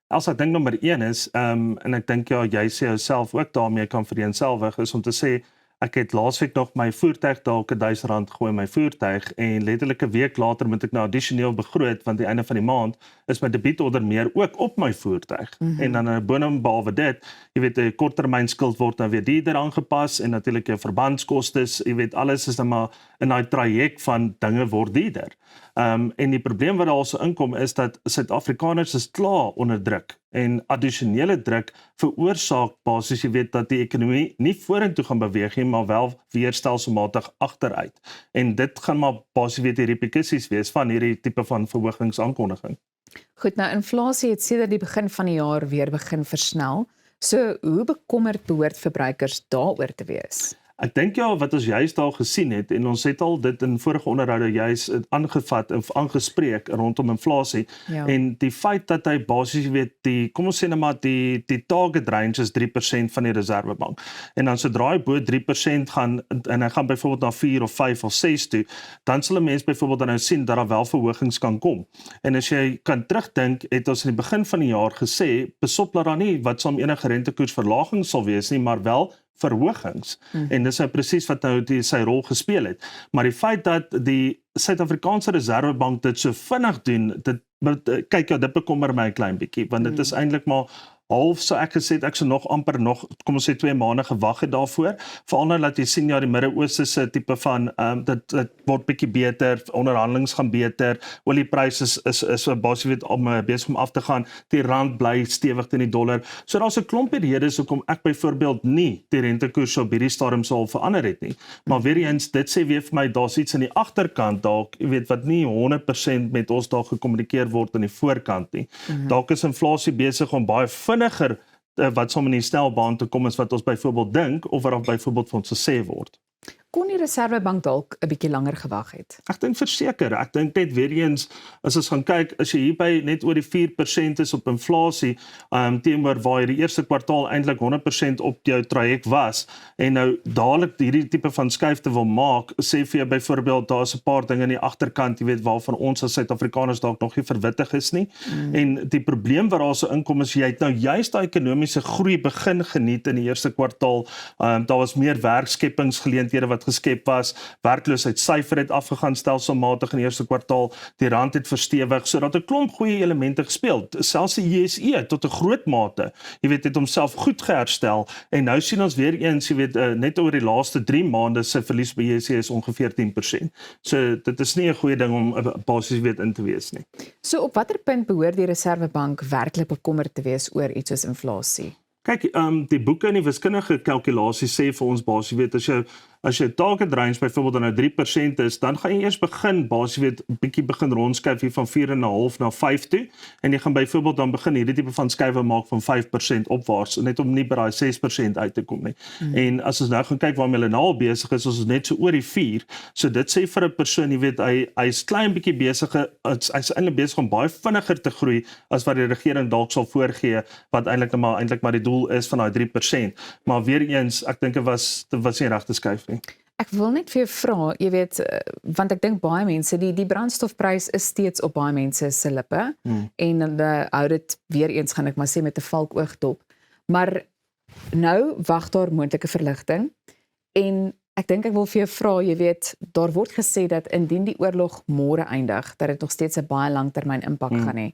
Speaker 16: Elsa, ek dink nommer 1 is, en ek dink ja, jy sê jouself ook daarmee kan vereenselwig, is om te sê, ek het laasweek nog my voertuig dalk R1000 gegooi in my voertuig en letterlik 'n week later moet ek nou addisioneel begroot want die einde van die maand is my debietonder meer ook op my voertuig. En dan boonop dit, jy weet 'n korttermynskuld word nou weer duurder aangepas en natuurlik jou verbandskostes, jy weet alles is dan maar in daai traject van dinge word duurder. En die probleem wat daar also inkom is dat Suid-Afrikaners is klaar onder druk en addisionele druk veroorsaak basies jy weet dat die ekonomie nie vorentoe gaan beweeg nie, maar wel weer stelselmatig agteruit. En dit gaan maar basies weet die reperkusies wees van hierdie tipe van verhogingsaankondiging.
Speaker 1: Goed, nou inflasie het sedert die begin van die jaar weer begin versnel. So hoe bekommerd behoort verbruikers daaroor te wees?
Speaker 16: Ek dink ja, wat ons juist al gesien het en ons het al dit in vorige onderhoude juist aangevat of aangespreek rondom inflasie en die feit dat hy basies weet die kom ons sê net maar die target range is 3% van die Reserwebank. En dan sodra hy bo 3% gaan en hy gaan byvoorbeeld na 4 of 5 of 6 toe, dan sal 'n mens byvoorbeeld dan nou sien dat daar wel verhogings kan kom. En as jy kan terugdink, het ons in die begin van die jaar gesê, besop dat daar nie wat som enige rentekoersverlaging sal wees nie, maar wel verhogings. En dis nou presies wat nou sy rol gespeel het. Maar die feit dat die Suid-Afrikaanse Reserwebank dit so vinnig doen, kyk ja, dit bekommer my 'n klein bietjie, want dit is eintlik maar half so ek gesê ek sou nog amper nog kom ons sê 2 maande gewag het daarvoor, veral nou dat jy sien ja die Midde-Ooste se tipe van dit word bietjie beter, onderhandelings gaan beter, oliepryse is basies weet om besig om af te gaan, die rand bly stewig teen die dollar. So daar's 'n klompie redes hoekom ek byvoorbeeld nie die rentekoers op hierdie stadium sal verander het nie. Maar weer eens dit sê weer vir my daar's iets aan die agterkant dalk, jy weet wat nie 100% met ons daar gekommunikeer word aan die voorkant nie. Dalk is inflasie besig om baie vinniger wat som in die snelbaan te kom as wat ons byvoorbeeld dink of wat daar byvoorbeeld vir ons gesê word.
Speaker 1: Kon die Reserwebank dalk 'n bietjie langer gewag het?
Speaker 16: Ek dink verseker, ek dink net weer eens as ons gaan kyk, as jy hier by net oor die 4% is op inflasie, teenoor waar jy die eerste kwartaal eintlik 100% op jou traject was en nou dadelik hierdie tipe van skuifte wil maak, sê vir jou byvoorbeeld daar's 'n paar dinge in die agterkant, jy weet waarvan ons as Suid-Afrikaners dalk nog nie verwittig is nie. En die probleem wat daar so inkom is jy het nou juist daai ekonomiese groei begin geniet in die eerste kwartaal. Daar was meer werkskepingsgeleenthede wat geskep was, werkloosheidssyfer het afgegaan stelselmatig in die eerste kwartaal, die rand het verstewig, so dat 'n klomp goeie elemente gespeel, selfs die JSE tot 'n groot mate, jy weet het homself goed geherstel, en nou sien ons weer eens, jy weet, net oor die laaste 3 maande se verlies by JSE is ongeveer 10%, so dit is nie 'n goeie ding om basies weet in te wees nie.
Speaker 1: So op watter punt behoort die Reserwebank werklik bekommerd te wees oor iets soos inflasie?
Speaker 16: Kyk, die boeke en die wiskundige kalkulasie sê vir ons basies weet as jy target range byvoorbeeld dan nou 3% is, dan gaan jy eers begin basies weet bietjie begin rondskuif hier van 4,5 na 5 toe en jy gaan byvoorbeeld dan begin hierdie tipe van skuiwe maak van 5% opwaarts net om nie by daai 6% uit te kom nie. En as ons nou gaan kyk waarmee hulle nou al besig is, ons is net so oor die 4. So dit sê vir 'n persoon, jy weet, hy is klein bietjie besig, hy's eintlik besig om baie vinniger te groei as wat die regering dalk sal voorgee wat eintlik maar die doel is van daai 3%. Maar weer eens, ek dink dit was nie regte skuif nie.
Speaker 1: Ek wil net vir jou vra, jy weet, want ek dink baie mense, die brandstofprys is steeds op baie mense se lippe, en hulle hou dit weer eens, gaan ek maar sê, met 'n valkoog dop. Maar nou wag daar moontlike verligting, en ek dink ek wil vir jou vra, jy weet, daar word gesê dat indien die oorlog môre eindig, dat dit nog steeds 'n baie langtermyn impak gaan hê.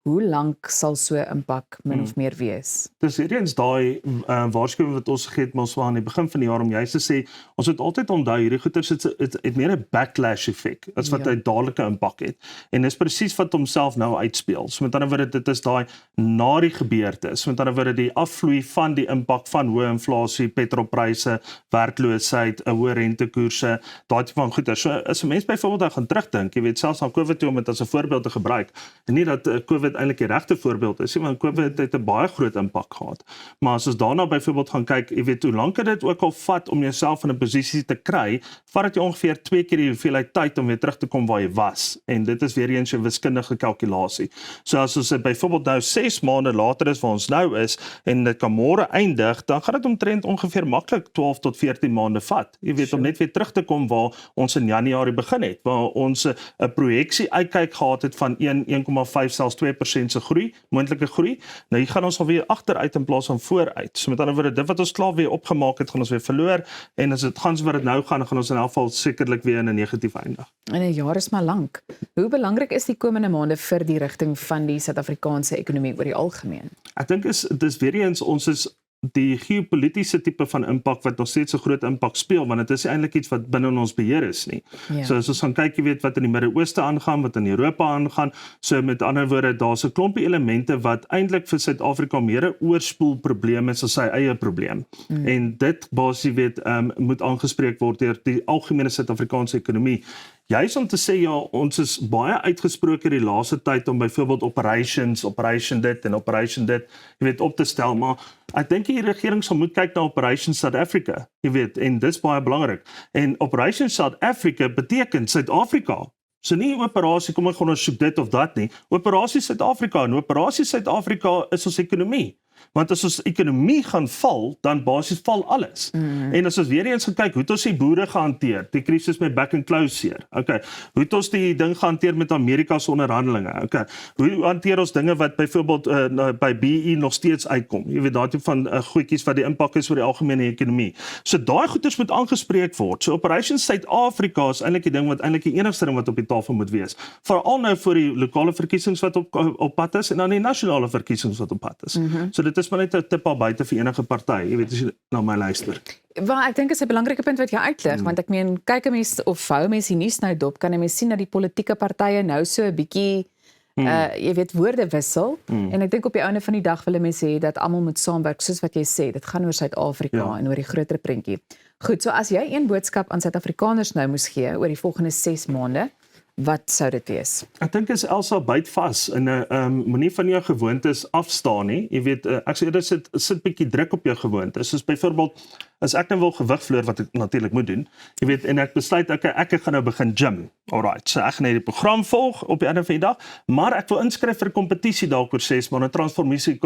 Speaker 1: Hoe lank sal so 'n impak min of meer wees?
Speaker 16: Dis hierdens daai waarskuwing wat ons gegee het mos aan die begin van die jaar om juist te sê ons moet altyd onthou hierdie goeters het meer 'n backlash effek as wat 'n dadelike impak het. En dis presies wat homself nou uitspeel. So met ander woorde dit is daai na die gebeurte. So met ander woorde die afvloei van die impak van hoë inflasie, petrolpryse, werkloosheid, hoë rentekoerse, daai tipe van goeters. So as 'n mens byvoorbeeld gaan terugdink, jy weet selfs aan COVID toe om dit as 'n voorbeeld te gebruik. En nie dat COVID eintlik die regte voorbeeld is, want COVID het 'n baie groot impak gehad. Maar as ons daarna byvoorbeeld gaan kyk, jy weet hoe lank dit ook al vat om jouself in 'n posisie te kry, vat dit jou ongeveer 2 keer die hoeveelheid tyd om weer terug te kom waar jy was. En dit is weer eens 'n wiskundige kalkulasie. So as ons byvoorbeeld nou 6 maande later is waar ons nou is en dit kan môre eindig, dan gaan dit omtrent ongeveer maklik 12 tot 14 maande vat. Jy weet om net weer terug te kom waar ons in Januarie begin het, waar ons 'n projeksie uitkyk gehad het van 1,5 selfs 2% 2% se groei, moontlike groei. Nou hier gaan ons alweer agteruit in plaas van vooruit. So met ander woorde, dit wat ons klaar weer opgemaak het, gaan ons weer verloor en as dit gaan so wat dit nou gaan ons in elk geval sekerlik weer in 'n negatief eindig.
Speaker 1: En 'n jaar is maar lank. Hoe belangrik is die komende maande vir die rigting van die Suid-Afrikaanse ekonomie oor die algemeen?
Speaker 16: Ek dink dis weer eens ons is die geopolitiese tipe van impak wat nog steeds 'n groot impak speel, want dit is eintlik iets wat binne in ons beheer is nie.
Speaker 1: Ja.
Speaker 16: So as ons gaan kyk, jy weet wat in die Midde-Ooste aangaan, wat in Europa aangaan, so met ander woorde, daar's 'n klompie elemente wat eintlik vir Suid-Afrika meer 'n oorspoelprobleem is as sy eie probleem. En dit basies weet moet aangespreek word deur die algemene Suid-Afrikaanse ekonomie. Juist om te sê, ja, ons is baie uitgesproke die laaste tyd om byvoorbeeld operation dit en operation dit, jy weet, op te stel, maar ek dink die regering sal moet kyk na Operation South Africa, jy weet, en dis baie belangrik. En Operation South Africa beteken Suid-Afrika. So nie operasie, kom ek gaan ons soek dit of dat nie, operasie Suid-Afrika, en operasie Suid-Afrika is ons ekonomie. Want as ons ekonomie gaan val, dan basies val alles. En as ons weer eens gaan kyk, hoe het ons die boere gehanteer, die krisis met back and closure, okay. Hoe het ons die ding gehanteer met Amerika se onderhandelinge, okay. Hoe hanteer ons dinge wat byvoorbeeld by BE nog steeds uitkom, jy weet daartoe van goedjies wat die impak is oor die algemene ekonomie. So daai goeders moet aangespreek word. So Operation Suid-Afrika is eintlik die ding wat eintlik die enigste ding wat op die tafel moet wees. Veral nou vir die lokale verkiesings wat op pad is en dan die nasionale verkiesings wat op pad is. So dit is maar net 'n tip al buite vir enige party, jy weet as jy na my luister.
Speaker 1: Wel, ek dink is 'n belangrike punt wat jy uitlig, want ek meen, kyk 'n mens of hou mens die nuus nou dop, kan 'n mens sien dat die politieke partye nou so 'n bietjie jy weet woorde wissel en ek dink op die einde van die dag wil mense sê dat almal moet saamwerk, soos wat jy sê, dit gaan oor Suid-Afrika en oor die groter prentjie. Goed, so as jy een boodskap aan Suid-Afrikaners nou moes gee oor die volgende 6 maande, wat sou dit wees?
Speaker 16: Ek dink is Elsa byt vas in 'n moenie van jou gewoontes afstaan nie. Jy weet, ek sê dit sit bietjie druk op jou gewoontes. Soos byvoorbeeld as ek nou wil gewig verloor wat ek natuurlik moet doen. Jy weet, en ek besluit ek gaan nou begin gym. Alright, so ek gaan net die program volg op die einde van die dag, maar ek wil inskryf vir 'n kompetisie dalk oor 6 maande, 'n transformasie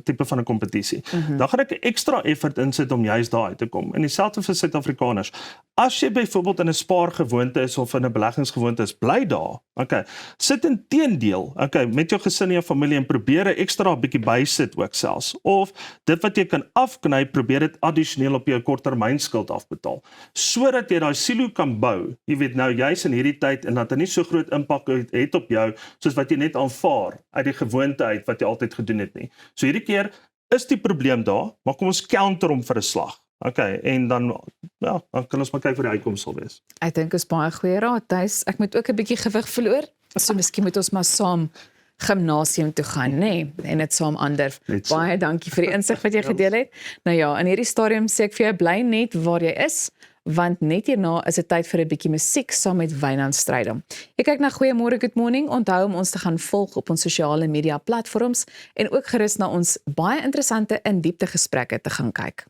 Speaker 16: tipe van 'n kompetisie. Dan gaan ek 'n ekstra effort insit om juist daar uit te kom. En dieselfde vir Suid-Afrikaners. As jy byvoorbeeld in 'n spaargewoonte is of in 'n beleggingsgewoonte is, bly daar. Okay. Sit inteendeel, okay, met jou gesin en jou familie en probeer 'n ekstra bietjie bysit ook selfs. Of dit wat jy kan afkny, probeer dit addisioneel op jou korttermynskuld afbetaal. Sodat jy daai silo kan bou. Jy weet nou juis in hierdie tyd en dat dit nie so groot impak het op jou soos wat jy net aanvaar uit die gewoonte uit wat jy altyd gedoen het nie. So hierdie keer is die probleem daar, maar kom ons counter hom vir 'n slag. Okay, en dan kan ons maar kyk wat die uitkoms sal wees.
Speaker 1: Ek dink is baie goeie raad, Thys. Ek moet ook 'n bietjie gewig verloor. So miskien moet ons maar saam gimnasium toe gaan, nê? En dit saam ander. Baie dankie vir die insig wat jy gedeel het. Nou ja, in hierdie stadium sê ek vir jou bly net waar jy is, want net hierna is dit tyd vir 'n bietjie musiek saam met Wynand Strydom. Jy kyk na Goeiemôre Good Morning. Onthou om ons te gaan volg op ons sosiale media platforms en ook gerus na ons baie interessante in diepte gesprekke te gaan kyk.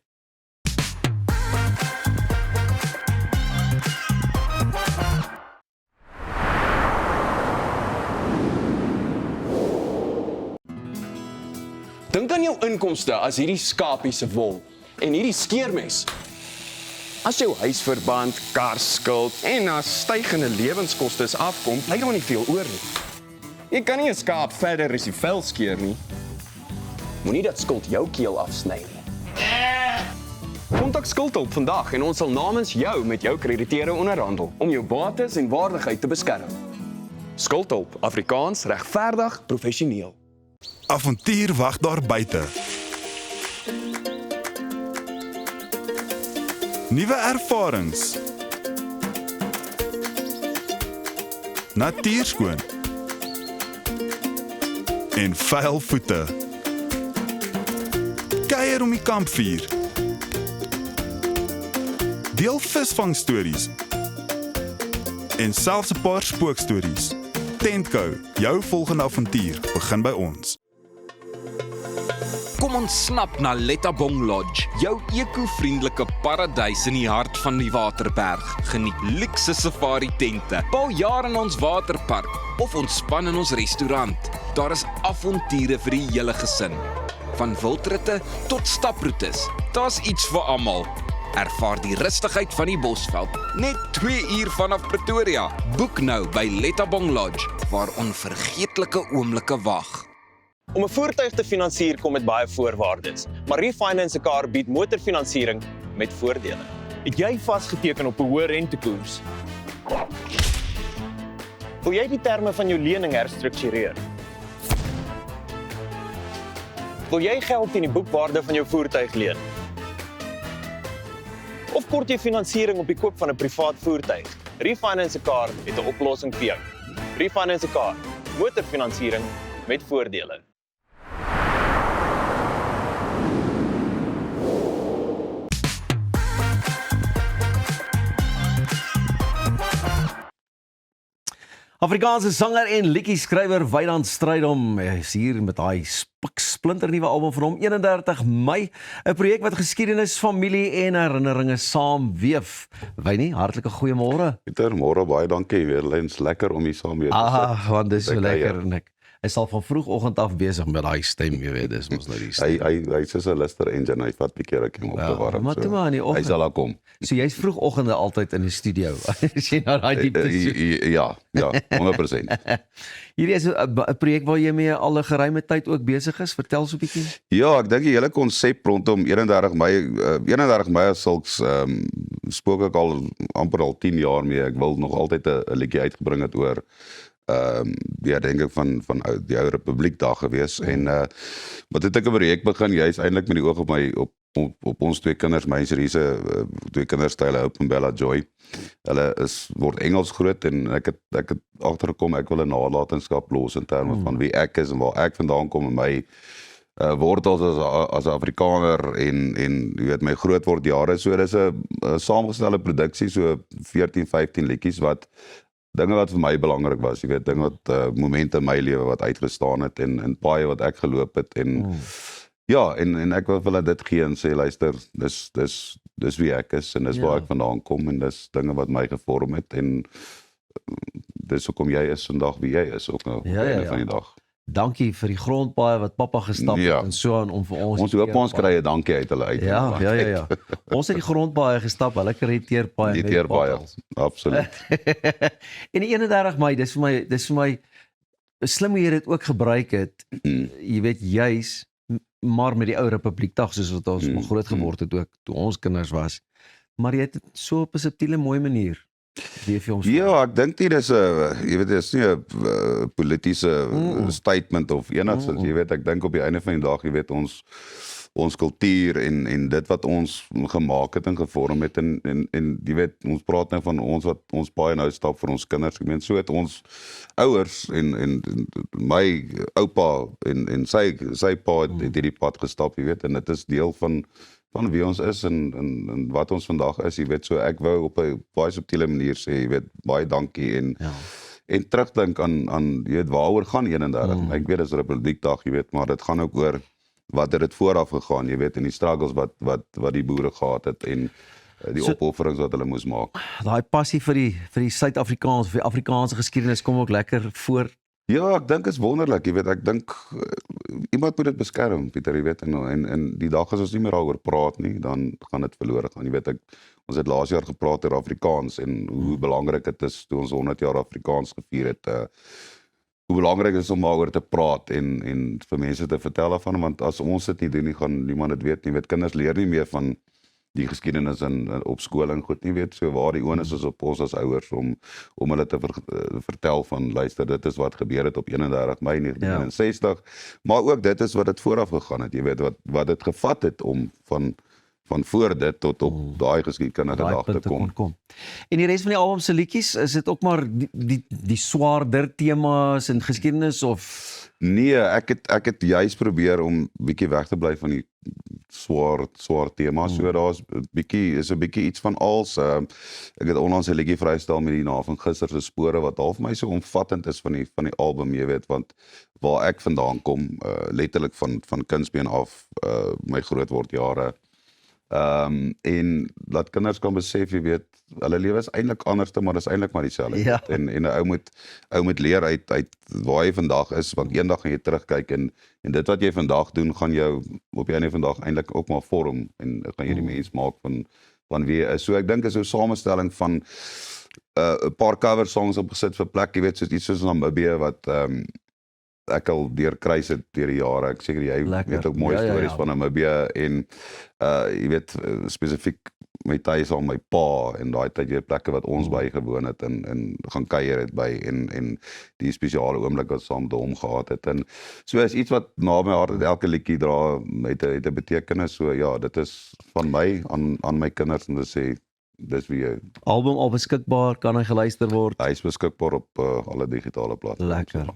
Speaker 3: Dink aan jou inkomste as hierdie skapie se wol en hierdie skeermes. As jou huisverband, karskuld en na stygende lewenskoste afkom, bly daar nie veel oor nie. Jy kan nie 'n skaap verder as die vel skeer nie. Moenie dat skuld jou keel afsny nie. Kontak Skuldhulp vandag en ons sal namens jou met jou krediteure onderhandel om jou bates en waardigheid te beskerm. Skuldhulp, Afrikaans, regverdig, professioneel.
Speaker 15: Avontuur wag daar buite. Nuwe ervarings. Natuurskoon. En vuil voete. Kuier om die kampvuur. Deel visvangstories. En selfs 'n paar spookstories. Tentco, jou volgende avontuur begin by ons.
Speaker 5: Kom ons snap na Lettabong Lodge, jou eco-vriendelike paradys in die hart van die Waterberg. Geniet luukse safari tente, bou jaar in ons waterpark of ontspan in ons restaurant. Daar is avonture vir die hele gesin. Van wildritte tot staproetes, daar's iets vir almal. Ervaar die rustigheid van die Bosveld, net 2 uur vanaf Pretoria. Boek nou by Lettabong Lodge, waar onvergeetlike oomblikke wag.
Speaker 6: Om 'n voertuig te finansier kom met baie voorwaardes, maar Refinance 'n Car bied motorfinansiering met voordele.
Speaker 7: Het jy vasgeteken op 'n hoë rentekoers?
Speaker 6: Wil jy die terme van jou lening herstruktureer? Wil jy geld teen die boekwaarde van jou voertuig leen? Of kort jy finansiering op die koop van 'n privaat voertuig? Refinance 'n Car het 'n oplossing vir jou. Refinance 'n Car, motorfinansiering met voordele.
Speaker 2: Afrikaanse sanger en liedjieskrywer Wynand Strydom is hier met daai splinternuwe album van hom 31 Mei, 'n projek wat geskiedenis, familie en herinneringe saamweef. Wynie, hartlike goeiemôre.
Speaker 17: Pieter, môre baie dankie weer. Lens lekker om hier saam mee te sit.
Speaker 2: Want dis so lekker en hy sal van vroegoggend af besig met daai stem, jy weet, dis mos nou die stem.
Speaker 17: Hy sê 'n Lister engine, hy vat 'n bietjie rukkie om op te warm.
Speaker 2: Maar toe maar in die oggend.
Speaker 17: Hy sal daar kom.
Speaker 2: So jy's vroegoggende altyd in die studio. As jy nou daai diepte soek.
Speaker 17: Ja, 100%.
Speaker 2: Hierdie is 'n projek waar jy mee al 'n geruime tyd ook besig is. Vertel so 'n bietjie.
Speaker 17: Ja, ek dink die hele konsep rondom 31 Mei as sulks spook ek al amper al 10 jaar mee. Ek wil nog altyd 'n liedjie uitgebring het oor ja, denk ek van die ou Republiekdag gewees en wat het ek 'n projek begin juis eintlik met die oog op ons twee kinders, my en Cerise, twee kinders, Tyler Hope en Bella Joy. Hulle word Engels groot en ek het agtergekom ek wil 'n nalatenskap los in terme van wie ek is en waar ek vandaan kom en my wortels as Afrikaner en jy weet my grootword jare. So dis 'n saamgestelde produksie, so 14-15 liedjies wat dinge wat vir my belangrik was, jy weet, dinge wat momente in my lewe wat uitgestaan het en paaie wat ek geloop het en ja, en ek wil hulle dit gee en sê luister, dis wie ek is en dis waar ek vandaan kom en dis dinge wat my gevorm het en dis hoekom jy is vandag wie jy is ook nou einde van die dag.
Speaker 2: Dankie vir die grondpaaie wat pappa gestap het en so aan om vir ons.
Speaker 17: Ons hoop ons kry 'n dankie uit hulle uit.
Speaker 2: Ja. Ons het die grondpaaie gestap, hulle kry teerpaaie met
Speaker 17: teerpaaie. Absoluut.
Speaker 2: En die 31 Mei, dis vir my slim hoe jy dit ook gebruik het. Jy weet juis maar met die ou Republiekdag soos wat ons groot geword het ook toe ons kinders was. Maar jy het dit so op 'n subtiele mooi manier.
Speaker 17: Ja, ek dink nie dis 'n jy weet dis nie 'n politieke statement of enigsins, jy weet ek dink op die einde van die dag, jy weet ons kultuur en dit wat ons gemaak het en gevorm het en jy weet ons praat nou van ons wat ons baie nou stap vir ons kinders. Ek meen so het ons ouers en my oupa en sy pa het hierdie pad gestap, jy weet, en dit is deel van wie ons is en wat ons vandag is, jy weet, so ek wou op 'n baie subtiele manier sê, jy weet, baie dankie en terugdink aan jy weet waaroor gaan 31. Ek weet dis Republiekdag, jy weet, maar dit gaan ook oor wat het dit vooraf gegaan, jy weet, en die struggles wat die boere gehad het en die opofferings wat hulle moes maak.
Speaker 2: Daai passie vir die Suid-Afrikaans, vir die Afrikaanse geskiedenis kom ook lekker voor.
Speaker 17: Ja, ek dink is wonderlik, jy weet, ek dink iemand moet dit beskerm, Pieter, jy weet, en die dag as ons nie meer daaroor praat nie, dan gaan dit verlore gaan, jy weet, ons het laas jaar gepraat oor Afrikaans en hoe belangrik dit is toe ons 100 jaar Afrikaans gevier het, hoe belangrik is om daaroor te praat en vir mense te vertel daarvan, want as ons dit nie doen nie, gaan niemand dit weet nie, weet, kinders leer nie meer van die geskiedenis op skool en goed nie, weet, so waar die onus is op ons as ouers om hulle te vertel van, luister, dit is wat gebeur het op 31 Mei 1961, maar ook dit is wat het vooraf gegaan het, jy weet, wat het gevat het om van voor dit tot op daai geskiedkundige dag te kom.
Speaker 2: En die res van die album se liedjies, is dit ook maar die swaarder temas en geskiedenis of?
Speaker 17: Nee, ek het juist probeer om bietjie weg te bly van die swaar temas, so daar's 'n bietjie iets van als. Ek het onlangs 'n liedjie vrystel met die naam van Gister se spore wat half my so omvattend is van die album, jy weet, want waar ek vandaan kom, letterlik van kindsbeen af, my grootword jare. En laat kinders kan besef, jy weet, hulle lewe is eintlik anders, maar dis eintlik maar dieselfde. En 'n ou moet leer uit waar jy vandag is, want eendag gaan jy terugkyk en dit wat jy vandag doen, gaan jou op die einde van vandag eintlik ook maar vorm en gaan jy die mens maak van wie jy is. So ek dink is 'n samestelling van 'n paar cover songs opgesit vir plek, jy weet, soos iets soos Namibia wat ek al deurkruis het deur die jare. Ek seker jy weet ook mooi stories van Namibië en jy weet spesifiek my tuis al my pa en daai tyd jy plekke wat ons by gewoon het en gaan kuier het by en die spesiale oomblik wat saam met hom gehad het en so is iets wat na my hart elke liedjie dra het 'n betekenis. So ja, dit is van my aan my kinders om te sê dis wie
Speaker 2: album al beskikbaar, kan hy geluister word.
Speaker 17: Hy is beskikbaar op alle digitale platforms.
Speaker 2: Lekker.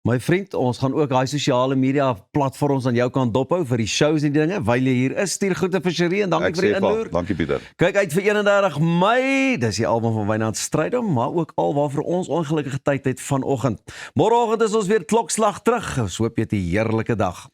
Speaker 2: My vriend, ons gaan ook daai sosiale media platforms aan jou kant dophou vir die shows en die dinge. Wyl jy hier is, stuur groete vir Cherie en dankie vir die inloer.
Speaker 17: Dankie Pieter.
Speaker 2: Kyk uit vir 31 Mei. Dis die album van Wynand Strydom, maar ook al waarvoor ons ongelukkige tyd het vanoggend. Môreoggend is ons weer klokslag terug. Ons hoop jy het 'n heerlike dag.